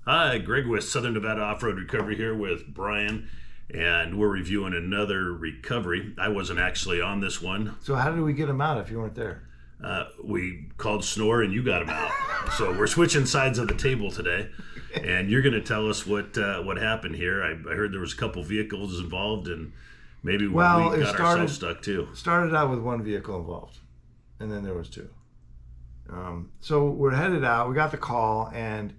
Hi, Greg with Southern Nevada Off-Road Recovery here with Brian, and we're reviewing another recovery. I wasn't actually on this one. So how did we get him out if you weren't there? We called SNORR and you got him out. So we're switching sides of the table today, and you're going to tell us what happened here. I heard there was a couple vehicles involved, and maybe we got ourselves stuck too. Started out with one vehicle involved, and then there was two. So we're headed out. We got the call, and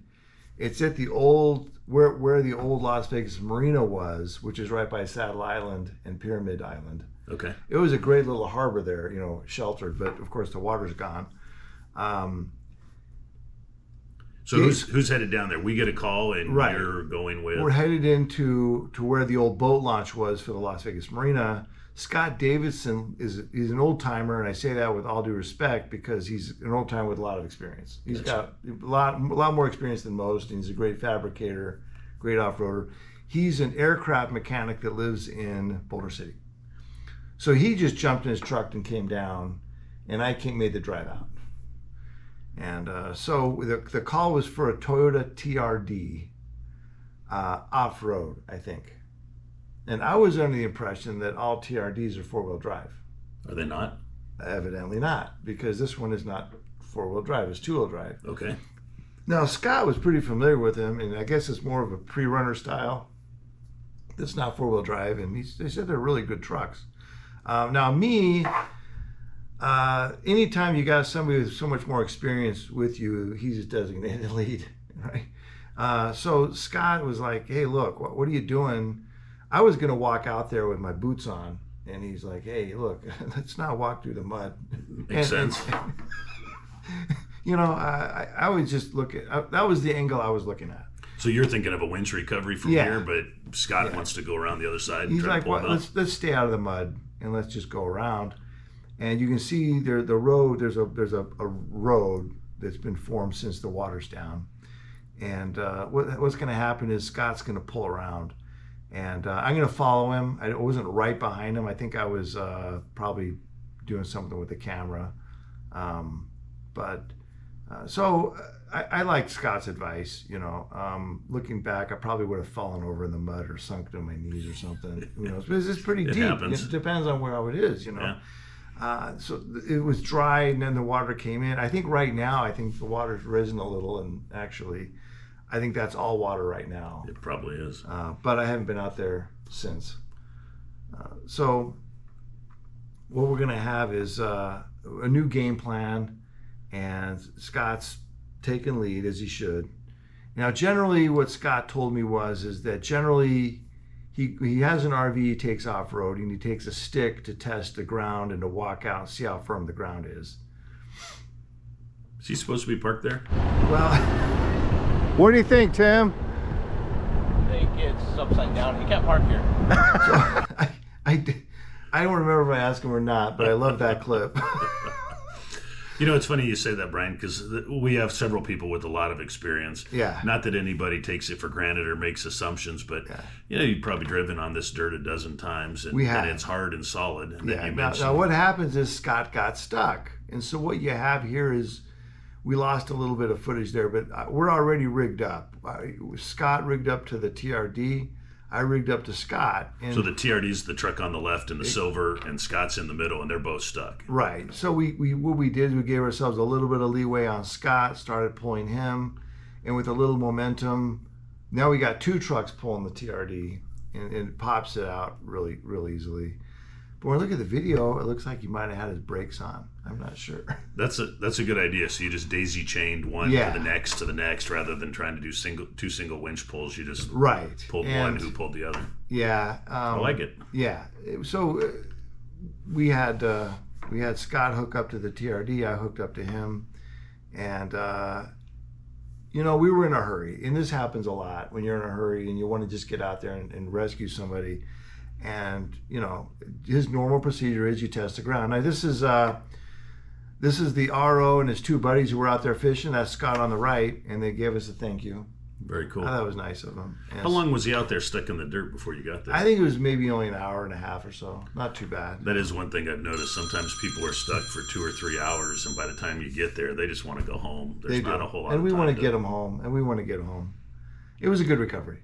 it's at the old where the old Las Vegas Marina was, which is right by Saddle Island and Pyramid Island. Okay. It was a great little harbor there, sheltered, but of course the water's gone. So who's headed down there? We get a call, and right. You're going with. We're headed into where the old boat launch was for the Las Vegas Marina. Scott Davidson is an old timer, and I say that with all due respect because he's an old timer with a lot of experience. He's got a lot more experience than most, and he's a great fabricator, great off-roader. He's an aircraft mechanic that lives in Boulder City. So he just jumped in his truck and came down, and I made the drive out. And so the call was for a Toyota TRD off-road, I think. And I was under the impression that all TRDs are four-wheel drive. Are they not? Evidently not, because this one is not four-wheel drive, it's two-wheel drive. Okay. Now, Scott was pretty familiar with him, and I guess it's more of a pre-runner style. It's not four-wheel drive, and they said they're really good trucks. Now, me, anytime you got somebody with so much more experience with you, he's a designated lead, right? So Scott was like, hey, look, what are you doing? I was going to walk out there with my boots on, and he's like, hey, look, let's not walk through the mud. Makes sense. I was just looking, that was the angle I was looking at. So you're thinking of a winch recovery from here, but Scott wants to go around the other side. He's like, well, let's stay out of the mud and let's just go around. And you can see the road. There's a road that's been formed since the water's down. And what's going to happen is Scott's going to pull around, and I'm going to follow him. I wasn't right behind him. I think I was probably doing something with the camera. So I like Scott's advice. Looking back, I probably would have fallen over in the mud or sunk to my knees or something. It's pretty deep. Happens. It depends on where it is. So it was dry, and then the water came in. I think right now, the water's risen a little, and actually, I think that's all water right now. It probably is. But I haven't been out there since. So what we're going to have is a new game plan, and Scott's taking lead, as he should. Now, generally, what Scott told me is that generally he has an RV, he takes off-road, and he takes a stick to test the ground and to walk out and see how firm the ground is. Is he supposed to be parked there? Well, what do you think, Tim? I think it's upside down. You can't park here. So, I don't remember if I asked him or not, but I love that clip. It's funny you say that, Brian, because we have several people with a lot of experience. Yeah. Not that anybody takes it for granted or makes assumptions, but you've probably driven on this dirt a dozen times, and it's hard and solid. And then you mentioned, now what happens is Scott got stuck, and so what you have here is we lost a little bit of footage there, but we're already rigged up. Scott rigged up to the TRD. I rigged up to Scott. And so the TRD's the truck on the left and the silver, and Scott's in the middle, and they're both stuck. Right. So what we did is we gave ourselves a little bit of leeway on Scott, started pulling him, and with a little momentum, now we got two trucks pulling the TRD, and it pops it out really, really easily. But when I look at the video, it looks like he might have had his brakes on. I'm not sure. That's a good idea. So you just daisy chained one to the next, rather than trying to do two single winch pulls. You just pulled one, who pulled the other. Yeah, I like it. Yeah. So we had Scott hook up to the TRD. I hooked up to him, and we were in a hurry. And this happens a lot when you're in a hurry and you want to just get out there and rescue somebody. And his normal procedure is you test the ground. Now this is the RO and his two buddies who were out there fishing. That's Scott on the right, and they gave us a thank you. Very cool. I thought it was nice of them. And how long was he out there stuck in the dirt before you got there? I think it was maybe only an hour and a half or so. Not too bad. That is one thing I've noticed. Sometimes people are stuck for 2 or 3 hours, and by the time you get there, they just want to go home. There's not a whole lot of time. And we want to get them home. It was a good recovery.